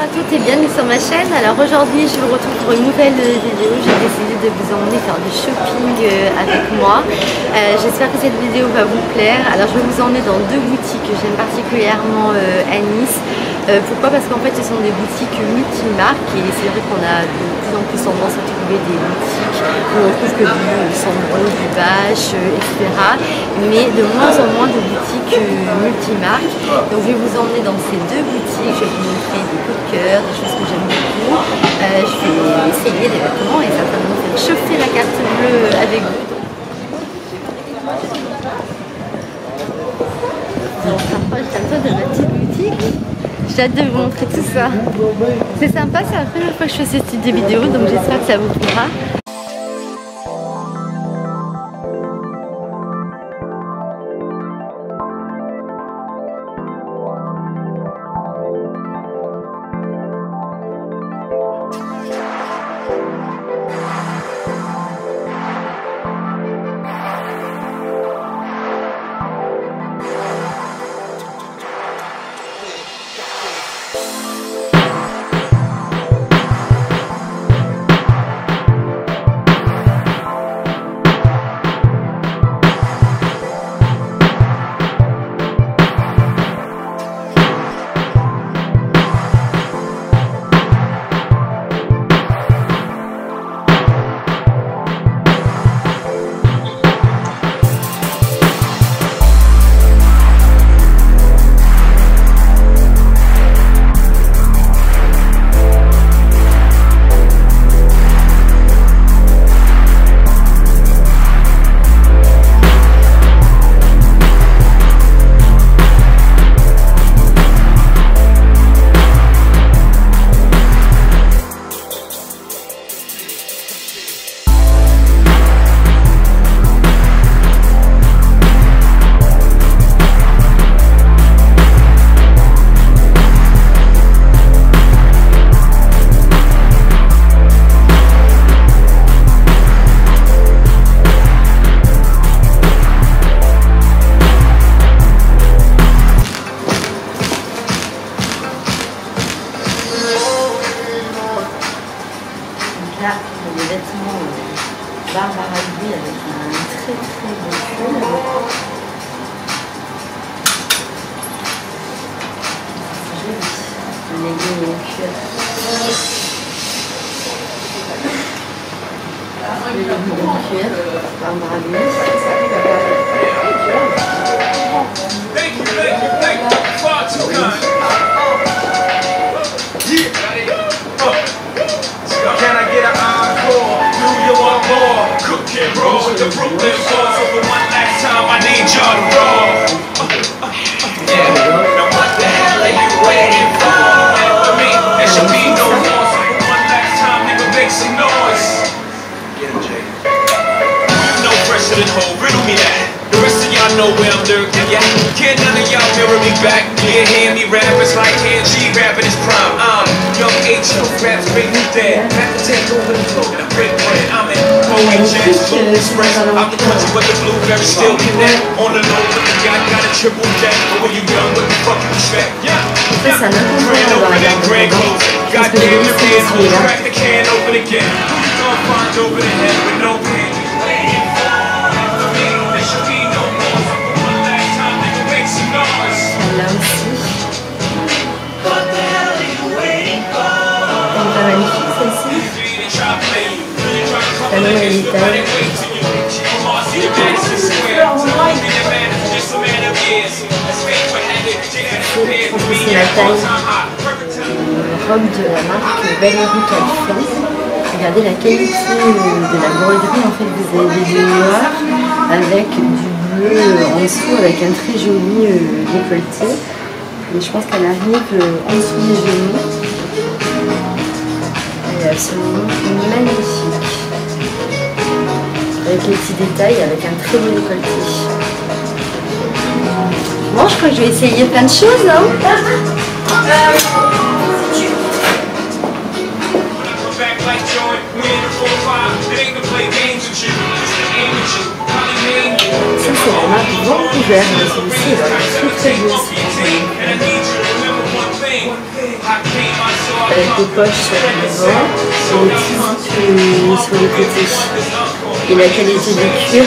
à toutes et bienvenue sur ma chaîne. Alors aujourd'hui je vous retrouve pour une nouvelle vidéo. J'ai décidé de vous emmener faire du shopping avec moi. J'espère que cette vidéo va vous plaire. Alors je vais vous emmener dans deux boutiques que j'aime particulièrement à Nice. Pourquoi? Parce qu'en fait ce sont des boutiques multimarques et c'est vrai qu'on a de plus en plus tendance à trouver des boutiques où on trouve que du Sandro, du Bache, etc. Mais de moins en moins de boutiques multimarques. Donc je vais vous emmener dans ces deux boutiques, je vais vous montrer des coups de cœur, des choses que j'aime beaucoup. Je vais essayer des vêtements et certainement faire chauffer la carte bleue avec vous. Je me rapproche un peu de ma petite boutique. J'ai hâte de vous montrer tout ça. C'est sympa, c'est la première fois que je fais ce type de vidéo, donc j'espère que ça vous plaira. Là, il y a des vêtements Barbara Louis avec un très beau pull. C'est joli. Un legging en cuir. Le legging en cuir, Barbara Louis. The Brooklyn boys over one lifetime, I need y'all to roll. Yeah, now what the hell are you waiting for? And for me, there should be no more. So for one lifetime, nigga, make some noise. Get him, Jay. No pressure to hold, riddle me that. The rest of y'all know where I'm lurking, yeah. Can't none of y'all mirror me back. Yeah, hear me rap, it's like G rapping his prime. I'm young H.O., raps great new dad. Have to take over the floor and I break bread. I'm in OHS, Blue Express. Out the country where the blueberries still connect. On the low, but the yacht got a triple deck. But when you young, what the fuck you expect? Yeah. Grand opening, grand closing. Goddamn, the man hold, crack the can open again. Who you gonna find over the head with no pain? Waiting for, and for me, there should be no more. So for one last time, nigga, make some noise. Là aussi. What the hell are you waiting for? Elle est magnifique celle-ci. Talon et les tailles. C'est la taille robe de la marque Valérie Calfon. Regardez la qualité de la broderie. En fait, vous avez des noirs avec du bleu en dessous, avec un très joli décolleté. Et je pense qu'elle arrive en dessous des genoux. Elle est absolument magnifique. Avec les petits détails, avec un très beau décolleté. Bon, je crois que je vais essayer plein de choses, non? Ça, c'est la marque Vancouver, mais celui-ci est très très beau. avec des poches sur le devant et des petits zips sur les côtés. Et la qualité du cuir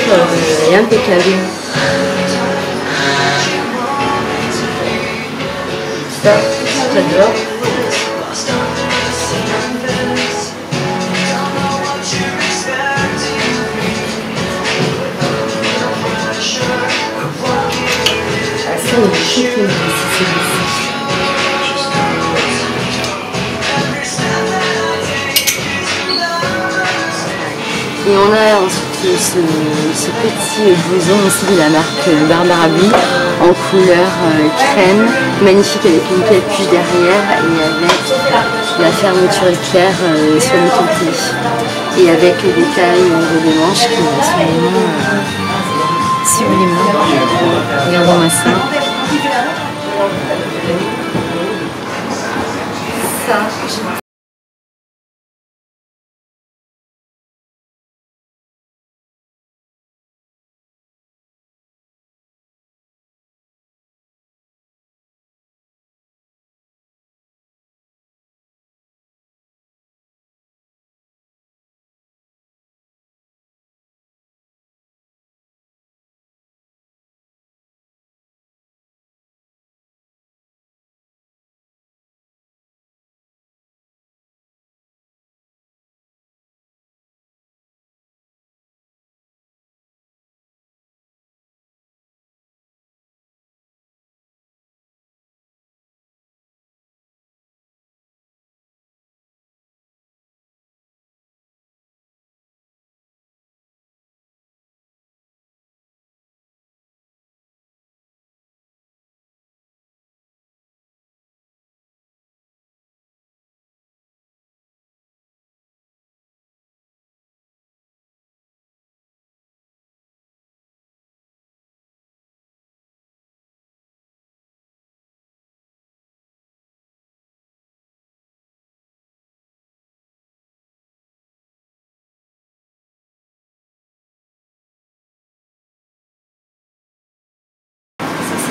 est impeccable. Ça, j'adore. Ça, il est chic, c'est et on a ensuite ce petit blouson aussi de la marque Barbara Bee en couleur crème, magnifique avec une capuche derrière et avec la fermeture éclair sur le côté. Et avec des tailles de manches qui sont vraiment sublimes. Regardons-moi ça. Ça, c'est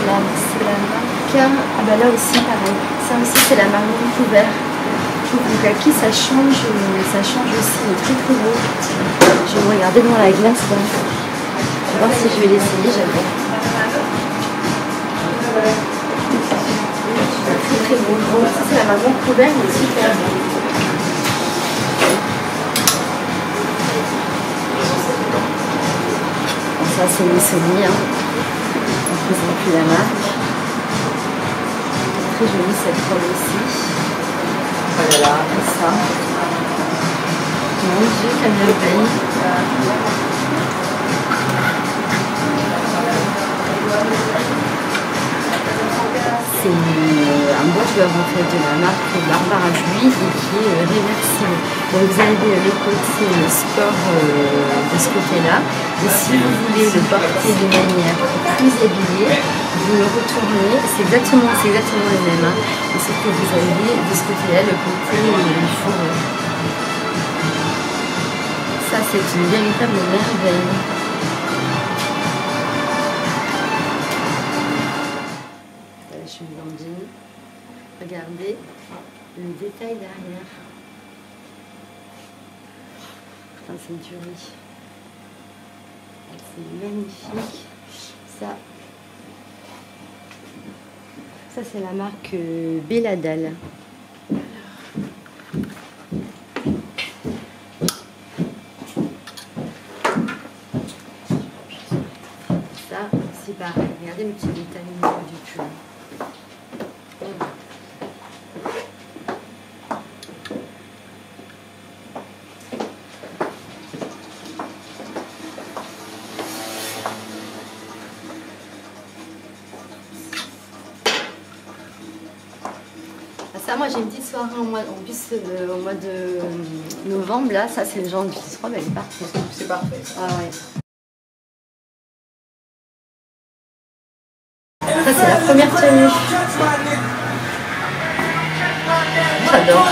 la marque, ah bah là aussi pareil, ça aussi c'est la marque Vancouver. Donc à qui ça change aussi, il est très très beau. Je vais me regarder dans la glace là. Je vais voir si je vais l'essayer, j'adore. Très très beau. Bon, ça c'est la marque Vancouver, il est super beau. Bon, ça c'est Missoni, hein. On ne présente plus la marque. Très jolie cette robe aussi. Voilà, et ça. Mon Dieu, qu'elle me paye. C'est un bois en fait de la marque Barbara Bee et qui est réversible. Donc vous avez le côté sport de ce côté-là. Et si vous voulez le porter de manière plus habillée, vous le retournez. C'est exactement le même. Hein. Et c'est que vous avez de ce côté-là le côté fourré. Ça c'est une véritable merveille. Je vous en dis, regardez le détail derrière. Putain, c'est une tuerie. C'est magnifique. Ça c'est la marque Belladal. Ça, c'est pareil. Regardez le petit détail au niveau du pull. Ça, moi j'ai une petite soirée au mois de novembre, là, ça c'est le genre de petite robe, elle est parfaite. C'est parfait. Ah ouais. Ça c'est la première tenue. J'adore.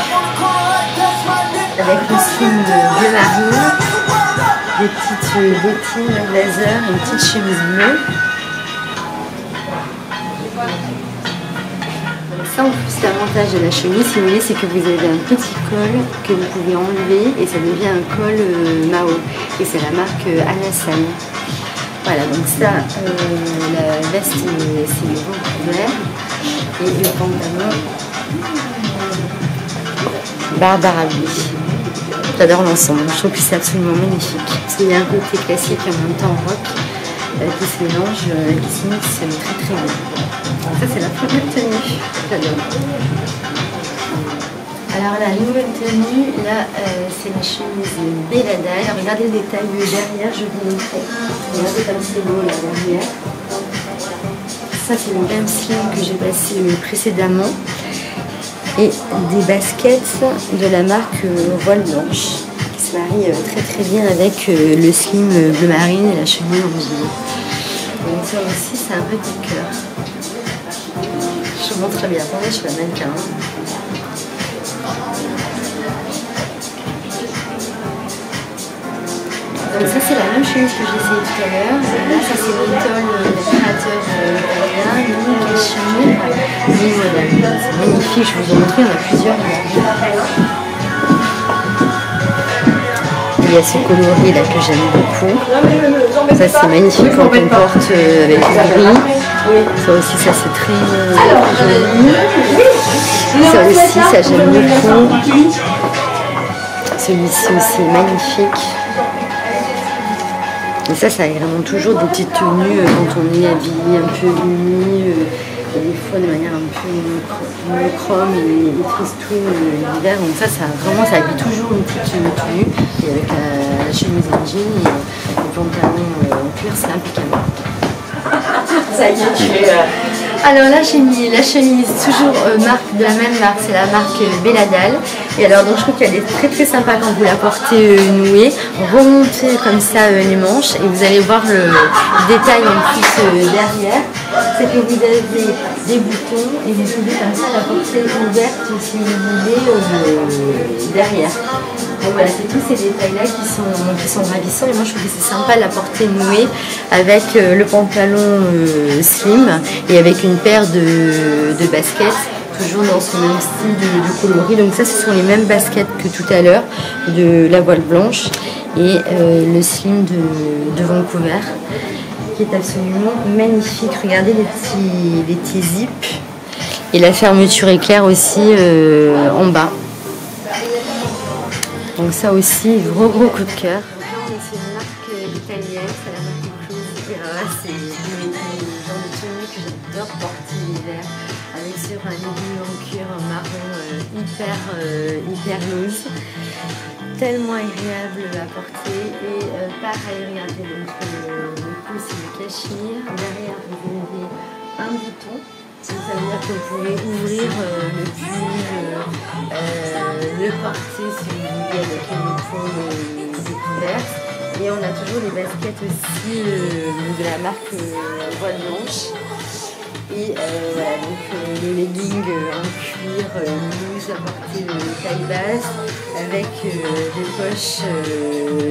Avec le string bleu marine, des petites bottines blazer, une petite chemise bleue. ça en plus l'avantage de la chemise si vous voulez c'est que vous avez un petit col que vous pouvez enlever et ça devient un col Mao et c'est la marque Alassane. Voilà donc ça la veste c'est le ventre couvert et le pantalon Barbara Lee. J'adore l'ensemble, je trouve que c'est absolument magnifique. Parce qu'il y a un côté classique et en même temps rock qui se mélange, qui se mixe très très bien. Ça c'est la première tenue, j'adore. Alors la nouvelle tenue, là c'est la chemise Bellada. Alors regardez le détail derrière, je vous montre. Regardez comme c'est beau là derrière. Ça c'est le même slim que j'ai passé précédemment. Et des baskets de la marque Voile Blanche qui se marient très très bien avec le slim bleu marine et la chemise en bleu. Donc ça aussi c'est un vrai coup de cœur. Je vous montre très bien, attendez je suis la mannequin. Donc ça c'est la même chemise que j'ai essayé tout à l'heure. Là ça c'est Little, le créateur italien, Mini Cachemire, Mini Moderne. C'est magnifique, je vous ai montré, il y en a plusieurs. Il y a ce coloris là que j'aime beaucoup. Ça c'est magnifique quand on porte avec le gris. Ça aussi ça c'est très joli. Ça aussi ça j'aime beaucoup. Celui-ci aussi est magnifique. Et ça a vraiment toujours des petites tenues quand on est habillé un peu uni, des fois de manière un peu monochrome et tristoun l'hiver. Donc ça vraiment ça habille toujours une petite tenue. Et avec la chemise en jean et le pantalon en cuir, c'est impeccable. Ça y est, tu es... Alors la chemise toujours marque de la même marque, c'est la marque Belladal. Et alors donc je trouve qu'elle est très très sympa quand vous la portez nouée. Remontez comme ça les manches et vous allez voir le détail en plus derrière. C'est que vous avez des boutons et vous pouvez comme ça la porter ouverte si vous voulez derrière. Donc voilà, c'est tous ces détails là qui sont ravissants et moi je trouve que c'est sympa de la porter nouée avec le pantalon slim et avec une paire de baskets toujours dans ce même style de coloris. Donc ça ce sont les mêmes baskets que tout à l'heure de la voile blanche et le slim de Vancouver qui est absolument magnifique. Regardez les petits zips et la fermeture éclair aussi en bas. Donc ça aussi, gros coup de cœur. C'est une marque italienne, c'est la marque Close. C'est le genre de tenue que j'adore porter l'hiver, avec sur un legging en cuir marron hyper loose. Tellement agréable à porter et pareil, regardez, donc le cou c'est le cachemire. Derrière vous avez un bouton. Ça veut dire que vous pouvez ouvrir le pull, le porter si vous voulez avec une épaule découverte. Et on a toujours les baskets aussi de la marque Voile Blanche. Et voilà, donc le legging en cuir loose à porter taille basse avec des poches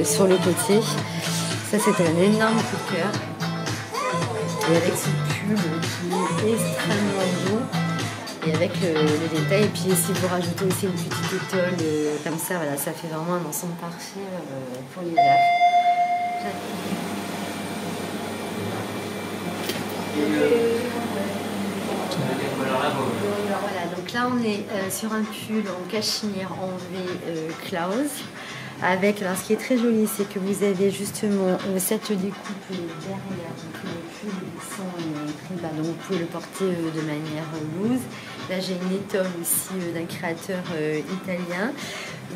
sur le côté. Ça c'est un énorme coup de cœur. Et avec ce pull qui est extrêmement beau et avec le détail et puis si vous rajoutez aussi une petite étole comme ça, voilà, ça fait vraiment un ensemble parfait pour l'hiver. Voilà, donc là on est sur un pull en cachemire en V Klaus. Avec, alors ce qui est très joli, c'est que vous avez justement cette découpe derrière, donc le pull sont très bas, donc vous pouvez le porter de manière loose. Là j'ai une étole aussi d'un créateur italien.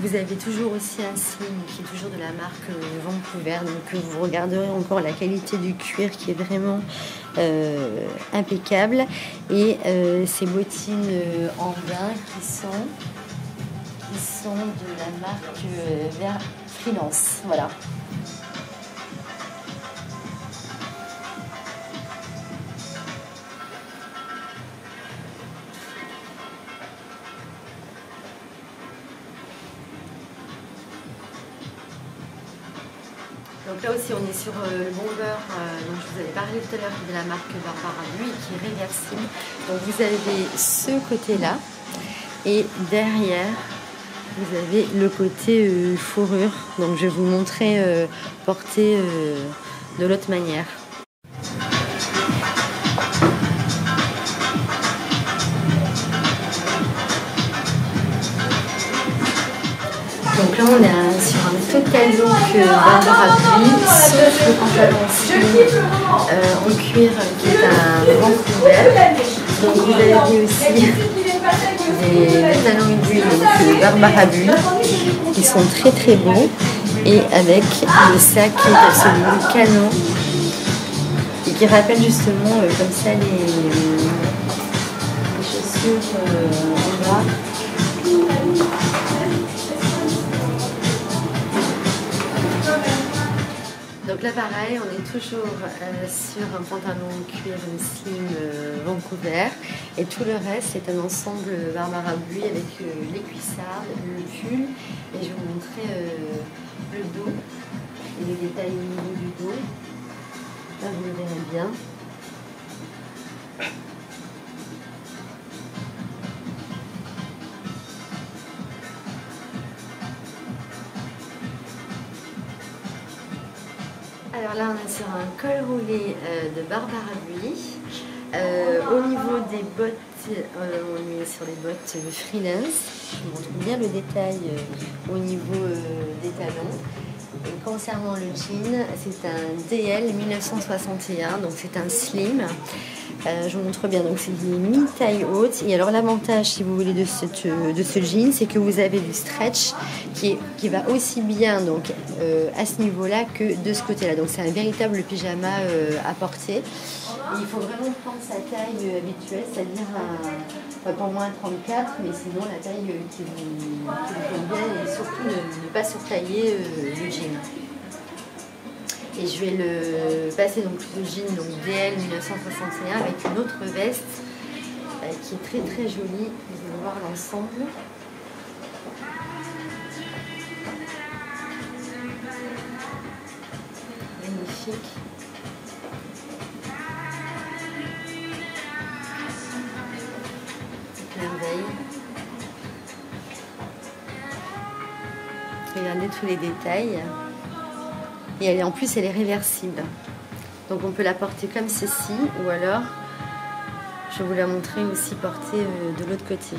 Vous avez toujours aussi un slim qui est toujours de la marque Vancouver, donc vous regarderez encore la qualité du cuir qui est vraiment impeccable. Et ces bottines en lin qui sont de la marque Freelance, voilà. Donc Donc là aussi on est sur le bomber dont je vous avais parlé tout à l'heure de la marque Barbara Buis qui est réversible. Donc vous avez ce côté-là et derrière vous avez le côté fourrure. Donc je vais vous montrer porté de l'autre manière. Donc là on est sur un total look Barbara Buis, sauf le pantalon en cuir qui est un Vancouver. Donc vous avez aussi des talons aiguilles donc Barbara Buis qui sont très très beaux et avec le sac qui est absolument canon et qui rappelle justement comme ça les chaussures en bas. Donc là pareil, on est toujours sur un pantalon cuir slim Vancouver et tout le reste c'est un ensemble Barbara Buis avec les cuissardes, le pull et je vais vous montrer le dos et les détails au niveau du dos. Là vous le verrez bien. Alors là on est sur un col roulé de Barbara Buis. Au niveau des bottes, on est sur les bottes freelance. Je vous montre bien le détail au niveau des talons. Et concernant le jean, c'est un DL 1961, donc c'est un slim. Je vous montre bien, donc c'est des mi-taille haute. Et alors l'avantage, si vous voulez, de ce jean, c'est que vous avez du stretch qui va aussi bien donc, à ce niveau-là que de ce côté-là. Donc c'est un véritable pyjama à porter. Et il faut vraiment prendre sa taille habituelle, c'est-à-dire pour moi 34, mais sinon la taille qui vous convient et surtout ne pas surtailler le jean. Et je vais le passer donc le jean donc DL 1961 avec une autre veste qui est très très jolie. Vous allez voir l'ensemble. Magnifique. Merveille. Regardez tous les détails. Et en plus elle est réversible. Donc on peut la porter comme ceci ou alors je vais vous la montrer aussi portée de l'autre côté.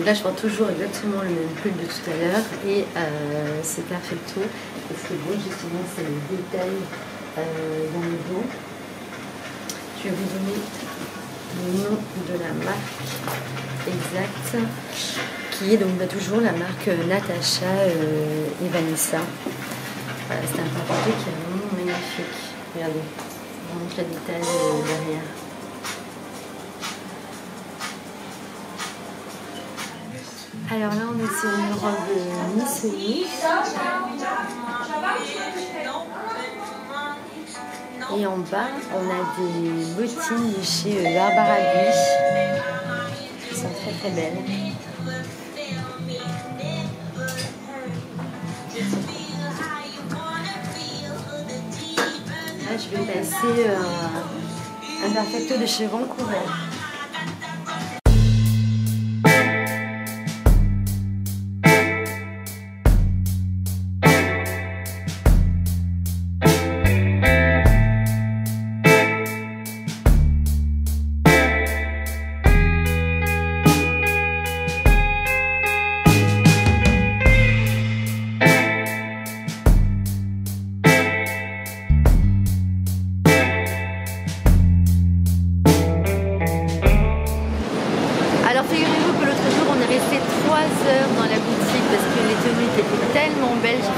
Là, je porte toujours exactement le même pull de tout à l'heure et c'est perfecto. Et ce qui est beau, justement, c'est le détail dans le dos. Je vais vous donner le nom de la marque exacte, qui est donc toujours la marque Natacha et Vanessa. Voilà, c'est un porte-clés qui est vraiment magnifique. Regardez, je vous montre le détail derrière. Alors là, on est sur une robe mi-semi. Et en bas, on a des bottines de chez Barbara Buis. Qui sont très très belles. Là, je vais passer un perfecto de chez Vancouver.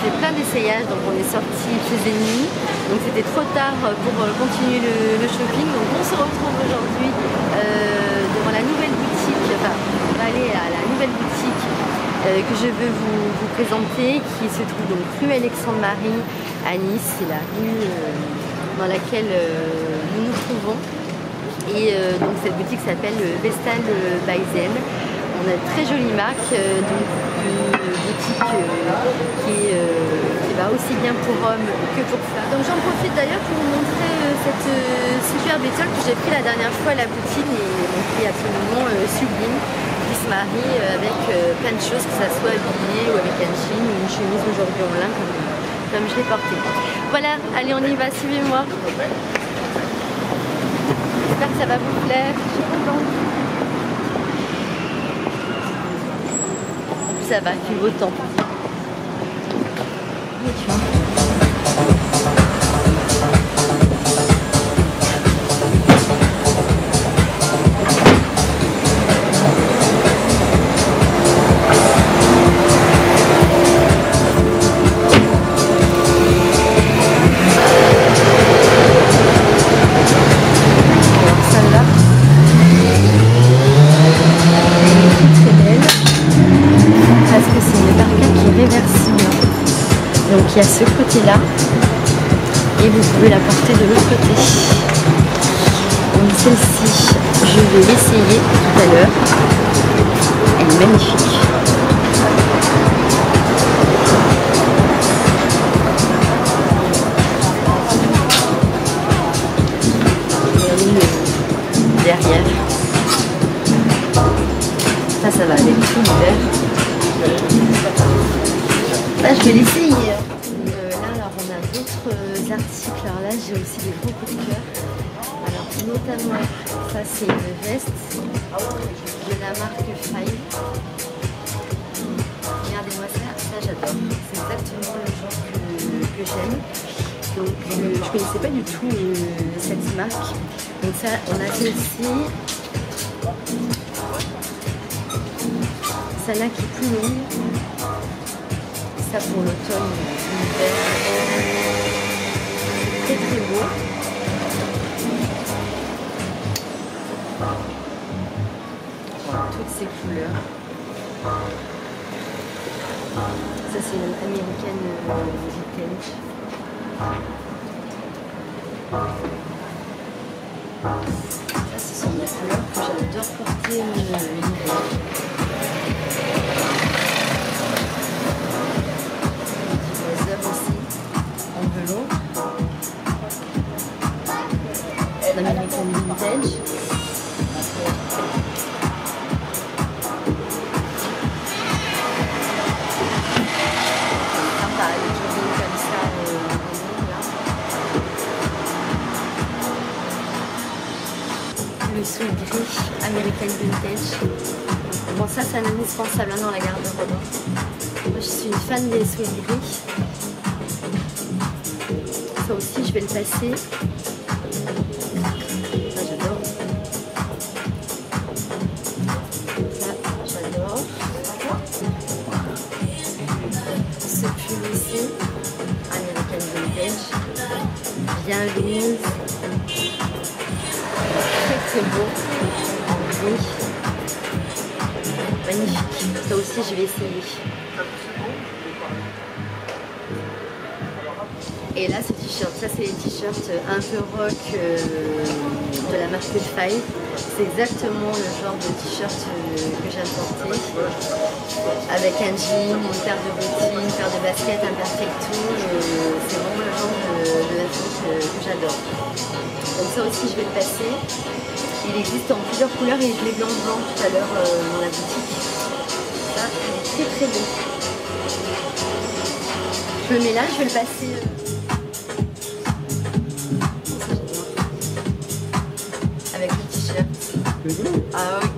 fait plein d'essayages, donc on est sorti, il faisait nuit, donc c'était trop tard pour continuer le shopping. Donc on se retrouve aujourd'hui devant la nouvelle boutique, enfin on va aller à la nouvelle boutique que je veux vous présenter, qui se trouve donc rue Alexandre-Marie à Nice. C'est la rue dans laquelle nous nous trouvons. Et donc cette boutique s'appelle Vestal by Zen. On a une très jolie marque, donc une boutique qui va aussi bien pour hommes que pour femmes. Donc j'en profite d'ailleurs pour vous montrer cette superbe étole que j'ai pris la dernière fois à la boutique et qui est absolument sublime, qui se marie avec plein de choses, que ça soit habillé ou avec un jean ou une chemise aujourd'hui en lin comme je l'ai porté. Voilà, allez on y va, suivez-moi. J'espère que ça va vous plaire, je suis contente. Ça va, il fait beau temps. Donc il y a ce côté-là et vous pouvez la porter de l'autre côté. Donc celle-ci, je vais l'essayer tout à l'heure. Elle est magnifique. Regardez le derrière. Ça va avec tout l'hiver. Là, je vais l'essayer. Là, alors, on a d'autres articles. Alors là, j'ai aussi des gros coups de cœur. Alors, notamment, ça, c'est une veste de la marque Five. Regardez-moi ça j'adore. C'est exactement le genre que j'aime. Donc, je ne connaissais pas du tout cette marque. Donc, ça, on a celle-ci. Celle-là qui est plus longue. Ça pour l'automne, l'hiver. Très très beau. Toutes ces couleurs. Ça c'est une américaine vintage. Ça ce sont des couleurs que j'adore porter l'hiver. L'American Vintage. Sympa, le jogging comme ça. Le sweat gris American Vintage. Bon, ça c'est un indispensable dans la garde-robe. Moi je suis une fan des sweat gris. Ça aussi je vais le passer. Bien grise, très beau, en gris, magnifique. Ça aussi je vais essayer. Et là ce t-shirt, ça c'est les t-shirts un peu rock de la marque Five. C'est exactement le genre de t-shirt que j'aime porter. Avec un jean, une paire de bottines, une paire de baskets, un perfecto. C'est vraiment le genre de vêtements que j'adore. Donc ça aussi je vais le passer. Il existe en plusieurs couleurs et je l'ai blanc tout à l'heure dans la boutique. Ça c'est très beau. Je le mets là, je vais le passer. Avec le t-shirt. Ah oui.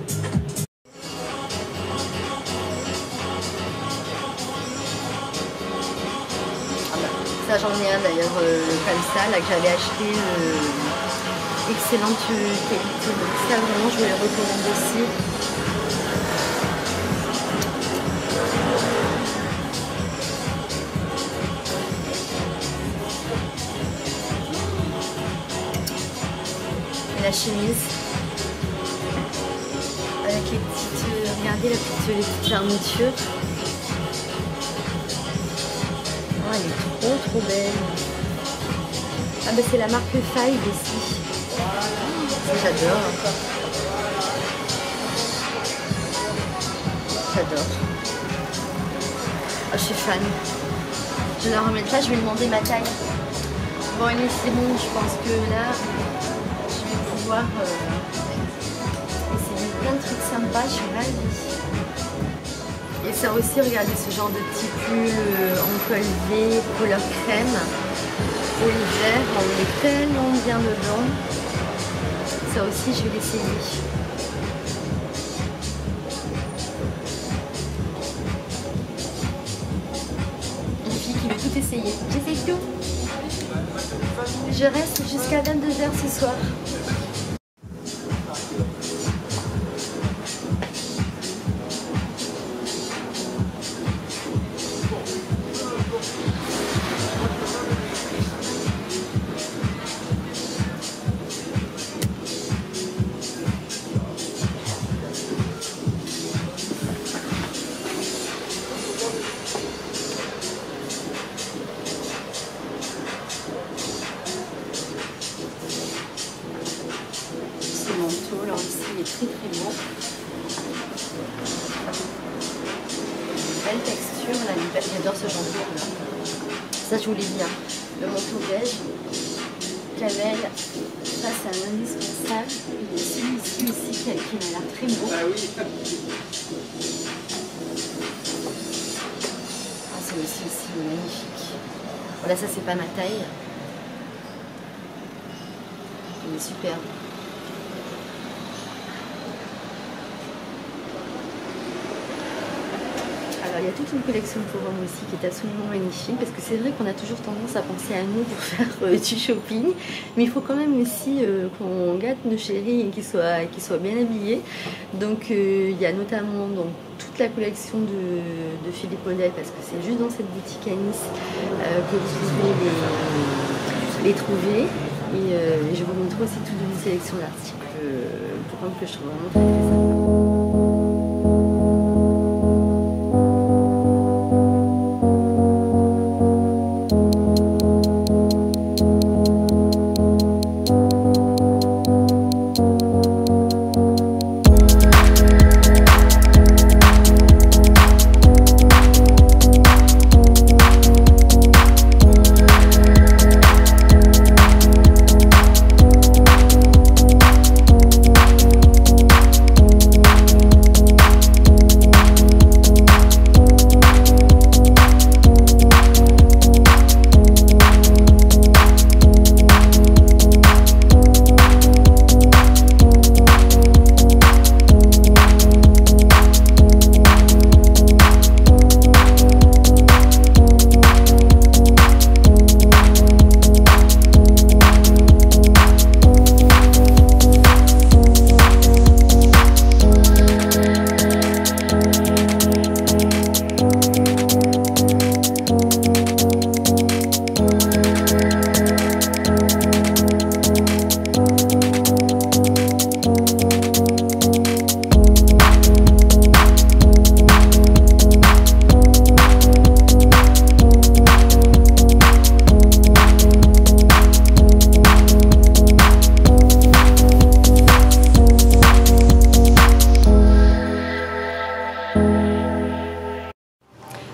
Ça j'en ai un d'ailleurs comme ça, là que j'avais acheté, excellente qualité, donc ça vraiment je me le recommande aussi. chemise. Avec les petites, regardez les petites fermetures. Oh, elle est trop belle. Ah bah c'est la marque Five aussi. J'adore. J'adore. Oh, je suis fan. Je vais la remettre là, je vais demander ma taille. Bon allez, c'est bon, je pense que là, je vais pouvoir essayer plein de trucs sympas, je suis ravie. Et ça aussi, regardez ce genre de petit pull en col V, couleur crème. Pour l'hiver, on est tellement bien dedans. Ça aussi, je vais l'essayer. Une fille qui veut tout essayer. J'essaye tout. Je reste jusqu'à 22h ce soir. Là aussi, il est très beau. Belle texture, là, j'adore ce genre de couleur. Ça, je vous l'ai dit, hein. Le manteau beige, camel, ça c'est un indispensable. Il y a celui-ci aussi qui m'a l'air très beau. Ah, celui-ci aussi, il est magnifique. Voilà, ça c'est pas ma taille. Il est superbe. Alors, il y a toute une collection pour hommes aussi qui est absolument magnifique parce que c'est vrai qu'on a toujours tendance à penser à nous pour faire du shopping, mais il faut quand même aussi qu'on gâte nos chéris et qu'ils soient bien habillés. Donc il y a notamment donc, toute la collection de Philippe Model parce que c'est juste dans cette boutique à Nice que vous pouvez les trouver. Et je vous montre aussi toute une sélection d'articles pour hommes que je trouve vraiment très sympa.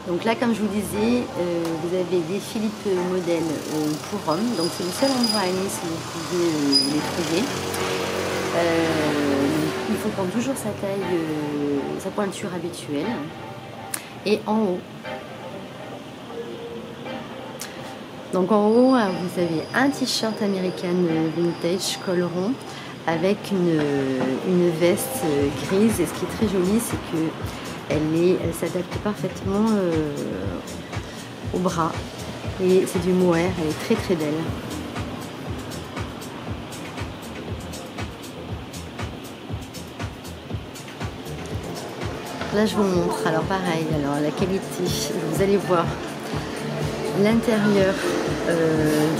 Donc là, comme je vous disais, vous avez des Philippe Model pour hommes. Donc c'est le seul endroit à Nice où vous pouvez les trouver. Il faut prendre toujours sa taille, sa pointure habituelle. Et en haut. Donc en haut, vous avez un t-shirt American vintage col rond avec une veste grise. Et ce qui est très joli, c'est que elle s'adapte parfaitement au bras. Et c'est du mohair, elle est très très belle. Là je vous montre, alors pareil, alors la qualité, vous allez voir l'intérieur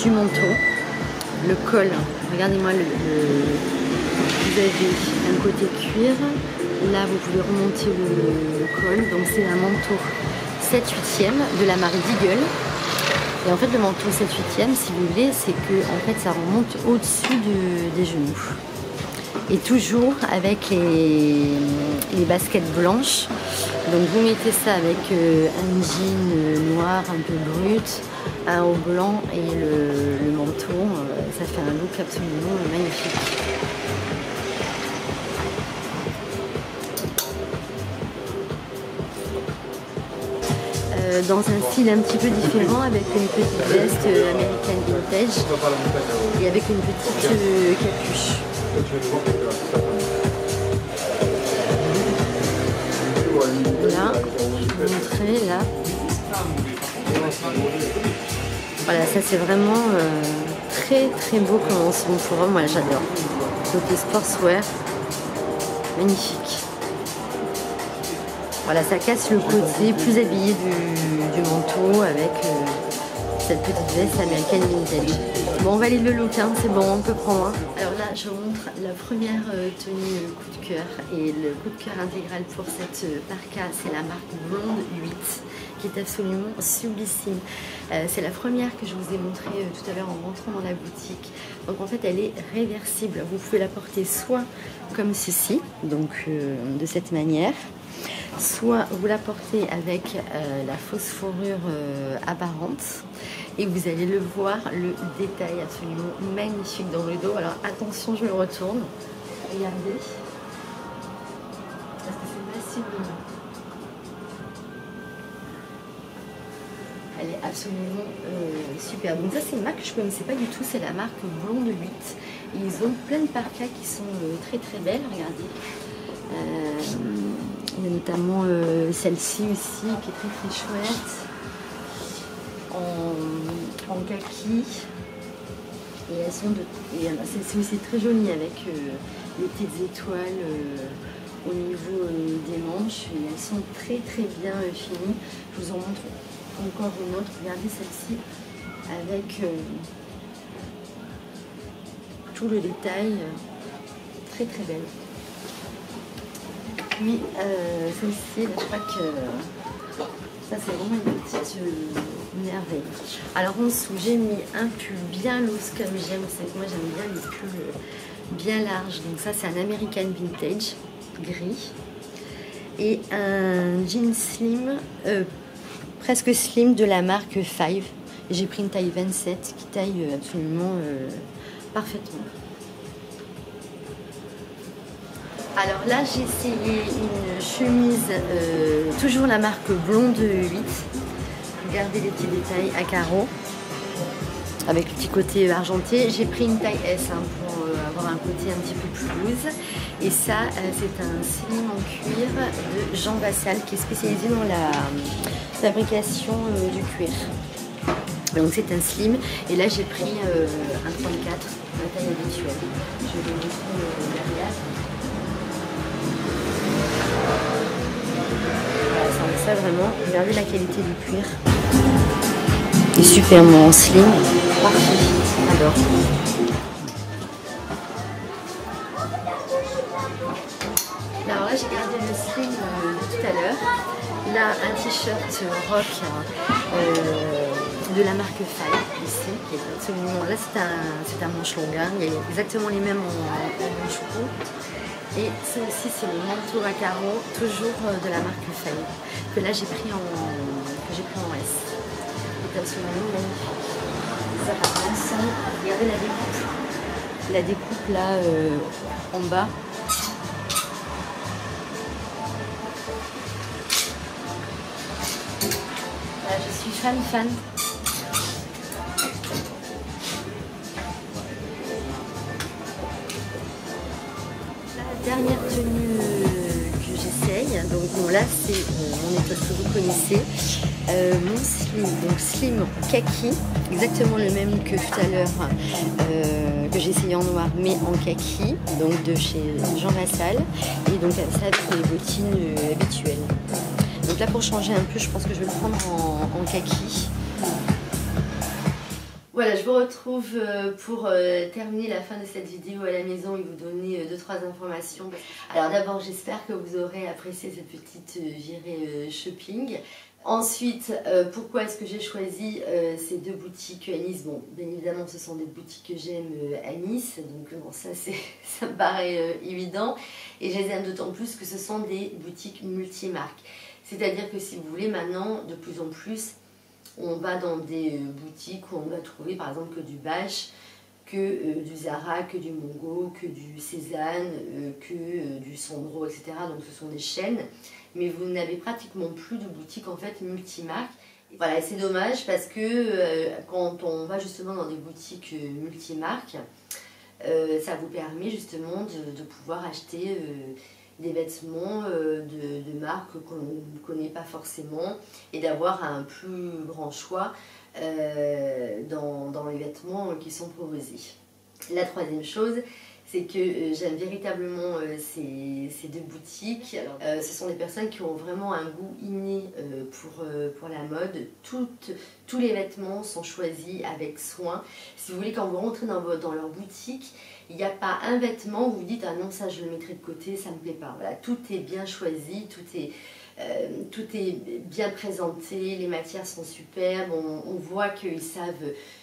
du manteau, le col, regardez-moi vous avez un côté cuir. Là, vous pouvez remonter le col. Donc, c'est un manteau 7/8e de la marque Deagle. Et en fait, le manteau 7/8e, si vous voulez, c'est que en fait, ça remonte au-dessus des genoux. Et toujours avec les baskets blanches. Donc, vous mettez ça avec un jean noir un peu brut, un haut blanc et le manteau. Ça fait un look absolument magnifique. Dans un style un petit peu différent, avec une petite veste American Vintage et avec une petite capuche. Là, je vais vous montrer là. Voilà, ça c'est vraiment très très beau comme ensemble pour homme. Moi j'adore. Côté sportswear, magnifique. Voilà, ça casse le côté plus habillé du manteau avec cette petite veste américaine vintage. Bon, on valide le look, hein, c'est bon, on peut prendre. Hein. Alors là, je vous montre la première tenue coup de cœur. Et le coup de cœur intégral pour cette parka, c'est la marque Blonde 8, qui est absolument sublissime. C'est la première que je vous ai montrée tout à l'heure en rentrant dans la boutique. Donc en fait, elle est réversible. Vous pouvez la porter soit comme ceci, donc de cette manière, soit vous la portez avec la fausse fourrure apparente et vous allez le voir, le détail absolument magnifique dans le dos. Alors attention, je me retourne, regardez, parce que c'est massivement. Elle est absolument super. Donc ça c'est une marque que je ne connaissais pas du tout, c'est la marque Blonde 8. Et ils ont plein de parkas qui sont très très belles, regardez. Il y a notamment celle-ci aussi qui est très très chouette, en kaki. Et elles sont celle-ci aussi très jolie avec les petites étoiles au niveau des manches. Et elles sont très très bien finies. Je vous en montre encore une autre. Regardez celle-ci avec tout le détail, très très belle. Puis celle-ci, je crois que ça c'est vraiment une petite merveille. Alors en dessous j'ai mis un pull bien loose comme j'aime. Vous savez que moi j'aime bien les pulls bien larges. Donc ça c'est un American Vintage gris. Et un jean slim, presque slim de la marque Five. J'ai pris une taille 27 qui taille absolument parfaitement. Alors là, j'ai essayé une chemise, toujours la marque Blonde 8. Regardez les petits détails à carreaux, avec le petit côté argenté. J'ai pris une taille S hein, pour avoir un côté un petit peu plus loose. Et ça, c'est un slim en cuir de Jean Vassal qui est spécialisé dans la fabrication du cuir. Donc c'est un slim. Et là, j'ai pris un 34, la taille habituelle. Je vais vous montrer derrière. Ça vraiment, regardez la qualité du cuir. Il est super en slim, parfait, j'adore. Alors là j'ai gardé le slim de tout à l'heure. Là un t-shirt rock de la marque Five ici, qui est absolument. Là c'est un manche longue, hein. Il y a exactement les mêmes en manche court. Et ça aussi c'est le manteau à carreaux, toujours de la marque Five, que là j'ai pris en S. C'est absolument magnifique. Ça part ensemble. Regardez la découpe. La découpe là en bas. Là, je suis fan. Dernière tenue que j'essaye, donc bon, là c'est mon étoile que vous connaissez, mon slim, donc slim kaki, exactement le même que tout à l'heure, que j'ai essayé en noir mais en kaki, donc de chez Jean Vassal, et donc ça avec les bottines habituelles. Donc là pour changer un peu, je pense que je vais le prendre en kaki. Voilà, je vous retrouve pour terminer la fin de cette vidéo à la maison et vous donner 2-3 informations. Alors d'abord, j'espère que vous aurez apprécié cette petite virée shopping. Ensuite, pourquoi est-ce que j'ai choisi ces deux boutiques à Nice? Bon, bien évidemment, ce sont des boutiques que j'aime à Nice, donc bon, ça me paraît évident. Et je les aime d'autant plus que ce sont des boutiques multimarques. C'est-à-dire que si vous voulez, maintenant, de plus en plus, on va dans des boutiques où on va trouver par exemple que du Bache, que du Zara, que du Mongo, que du Cézanne, que du Sandro, etc. Donc ce sont des chaînes, mais vous n'avez pratiquement plus de boutiques en fait multimarques. Voilà, c'est dommage parce que quand on va justement dans des boutiques multimarques, ça vous permet justement de pouvoir acheter des vêtements de marques qu'on ne connaît pas forcément et d'avoir un plus grand choix dans les vêtements qui sont proposés. La troisième chose, c'est que j'aime véritablement ces deux boutiques. Alors, ce sont des personnes qui ont vraiment un goût inné pour la mode. Tous les vêtements sont choisis avec soin. Si vous voulez, quand vous rentrez dans leur boutique, il n'y a pas un vêtement où vous dites « Ah non, ça je le mettrai de côté, ça ne me plaît pas ». Voilà, tout est bien choisi, tout est bien présenté, les matières sont superbes, on voit qu'ils savent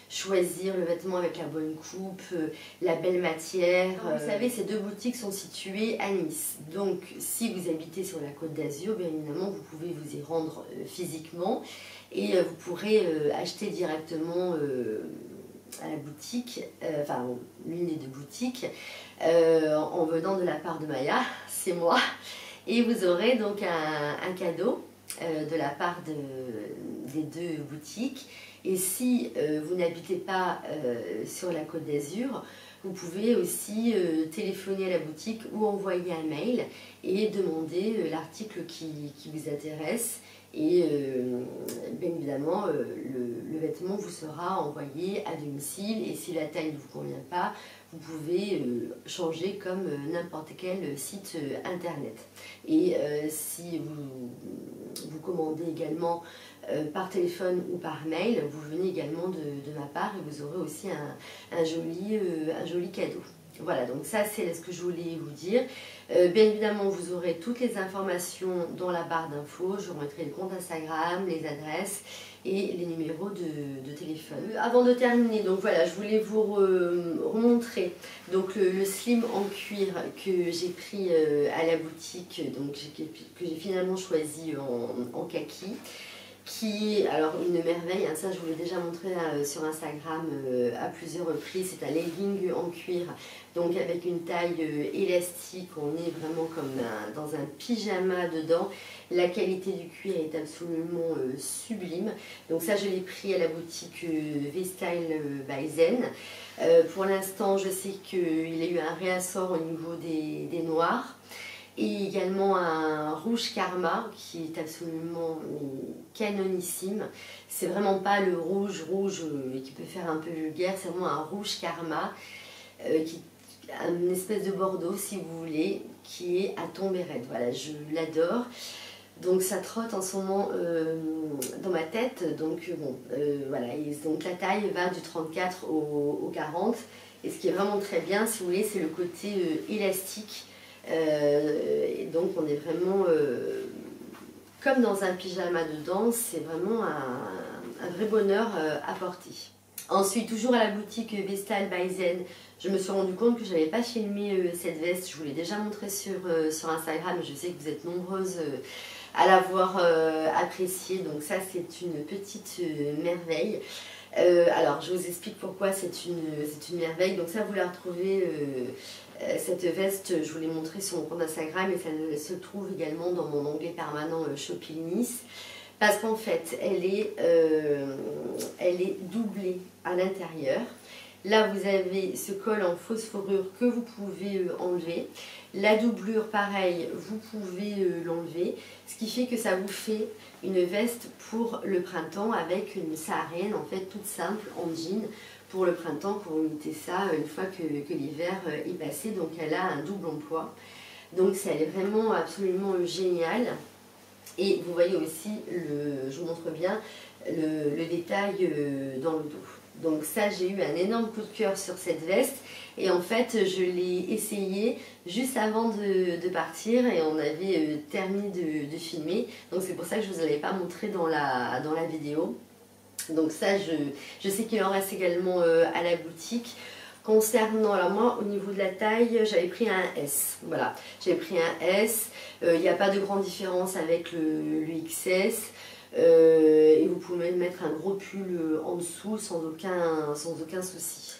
choisir le vêtement avec la bonne coupe, la belle matière. Vous savez, ces deux boutiques sont situées à Nice. Donc, si vous habitez sur la Côte d'Azur, bien évidemment, vous pouvez vous y rendre physiquement et vous pourrez acheter directement à la boutique, enfin l'une des deux boutiques, en venant de la part de Maya, c'est moi. Et vous aurez donc un cadeau de la part des deux boutiques. Et si vous n'habitez pas sur la Côte d'Azur, vous pouvez aussi téléphoner à la boutique ou envoyer un mail et demander l'article qui vous intéresse. Et bien évidemment, le vêtement vous sera envoyé à domicile et si la taille ne vous convient pas, vous pouvez changer comme n'importe quel site internet. Et si vous commandez également par téléphone ou par mail, vous venez également de ma part et vous aurez aussi un joli cadeau. Voilà, donc ça c'est ce que je voulais vous dire. Bien évidemment, vous aurez toutes les informations dans la barre d'infos. Je vous remettrai le compte Instagram, les adresses et les numéros de téléphone. Avant de terminer, donc voilà, je voulais vous remontrer donc le slim en cuir que j'ai pris à la boutique, donc que j'ai finalement choisi en kaki. Qui est alors une merveille, hein, ça je vous l'ai déjà montré sur Instagram à plusieurs reprises. C'est un legging en cuir, donc avec une taille élastique, on est vraiment comme dans un pyjama dedans. La qualité du cuir est absolument sublime, donc ça je l'ai pris à la boutique V-Style by Zen. Pour l'instant je sais qu'il y a eu un réassort au niveau des noirs. Et également un rouge Karma qui est absolument canonissime. C'est vraiment pas le rouge qui peut faire un peu vulgaire, c'est vraiment un rouge Karma, une espèce de bordeaux si vous voulez, qui est à tomber raide. Voilà, je l'adore. Donc ça trotte en ce moment dans ma tête. Donc bon, voilà, et donc la taille va du 34 au 40. Et ce qui est vraiment très bien, si vous voulez, c'est le côté élastique. Et donc on est vraiment comme dans un pyjama dedans, c'est vraiment un vrai bonheur à porter. Ensuite, toujours à la boutique V-Style by Zen, je me suis rendu compte que je n'avais pas filmé cette veste. Je vous l'ai déjà montré sur Instagram, je sais que vous êtes nombreuses à l'avoir appréciée. Donc ça, c'est une petite merveille. Alors, je vous explique pourquoi c'est une merveille. Donc ça, vous la retrouvez, cette veste, je vous l'ai montrée sur mon compte Instagram et ça se trouve également dans mon onglet permanent Shopping Nice. Parce qu'en fait, elle est doublée à l'intérieur. Là, vous avez ce col en fausse fourrure que vous pouvez enlever. La doublure, pareil, vous pouvez l'enlever. Ce qui fait que ça vous fait une veste pour le printemps avec une saharienne, en fait, toute simple, en jean, pour le printemps, pour vous mettez ça une fois que l'hiver est passé. Donc, elle a un double emploi. Donc, elle est vraiment absolument géniale. Et vous voyez aussi, je vous montre bien, le détail dans le dos. Donc ça, j'ai eu un énorme coup de cœur sur cette veste. Et en fait, je l'ai essayé juste avant de partir et on avait terminé de filmer. Donc c'est pour ça que je ne vous l'avais pas montré dans la vidéo. Donc ça, je sais qu'il en reste également à la boutique. Concernant, alors moi, au niveau de la taille, j'avais pris un S. Voilà, j'avais pris un S. Il n'y a pas de grande différence avec le XS. Et vous pouvez mettre un gros pull en dessous sans aucun souci.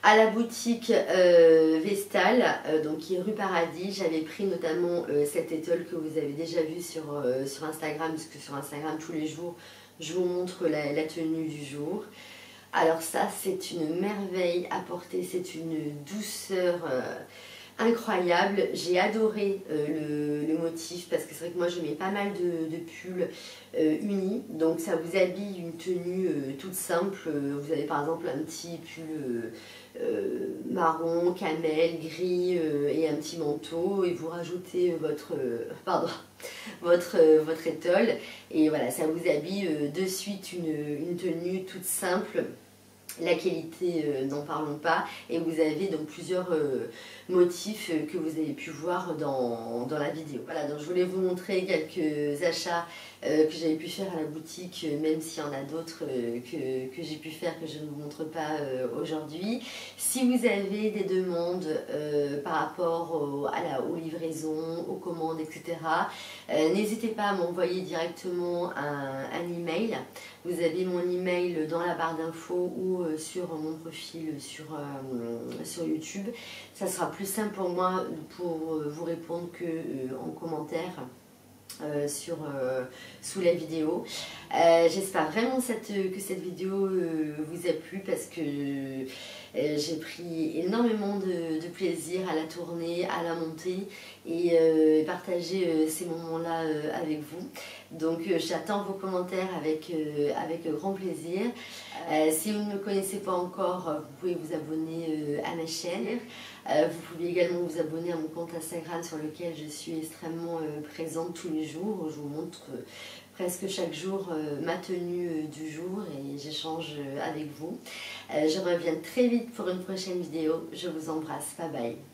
À la boutique Vestal, donc qui est rue Paradis, j'avais pris notamment cette étole que vous avez déjà vue sur Instagram, puisque sur Instagram tous les jours je vous montre la tenue du jour. Alors ça, c'est une merveille à porter, c'est une douceur incroyable. J'ai adoré le motif parce que c'est vrai que moi je mets pas mal de pulls unis. Donc ça vous habille une tenue toute simple. Vous avez par exemple un petit pull marron, camel, gris et un petit manteau. Et vous rajoutez votre étole. Et voilà, ça vous habille de suite une tenue toute simple. La qualité, n'en parlons pas, et vous avez donc plusieurs motifs que vous avez pu voir dans la vidéo. Voilà, donc je voulais vous montrer quelques achats que j'avais pu faire à la boutique, même s'il y en a d'autres que j'ai pu faire que je ne vous montre pas aujourd'hui. Si vous avez des demandes par rapport aux livraisons, aux commandes, etc., n'hésitez pas à m'envoyer directement un email. Vous avez mon email dans la barre d'infos ou sur mon profil sur YouTube. Ça sera plus simple pour moi pour vous répondre qu'en commentaire sous la vidéo. J'espère vraiment que cette vidéo vous a plu parce que j'ai pris énormément de plaisir à la tourner, à la monter et partager ces moments-là avec vous. Donc j'attends vos commentaires avec grand plaisir. Si vous ne me connaissez pas encore, vous pouvez vous abonner à ma chaîne. Vous pouvez également vous abonner à mon compte Instagram sur lequel je suis extrêmement présente tous les jours. Je vous montre presque chaque jour ma tenue du jour et j'échange avec vous. Je reviens très vite pour une prochaine vidéo. Je vous embrasse. Bye bye.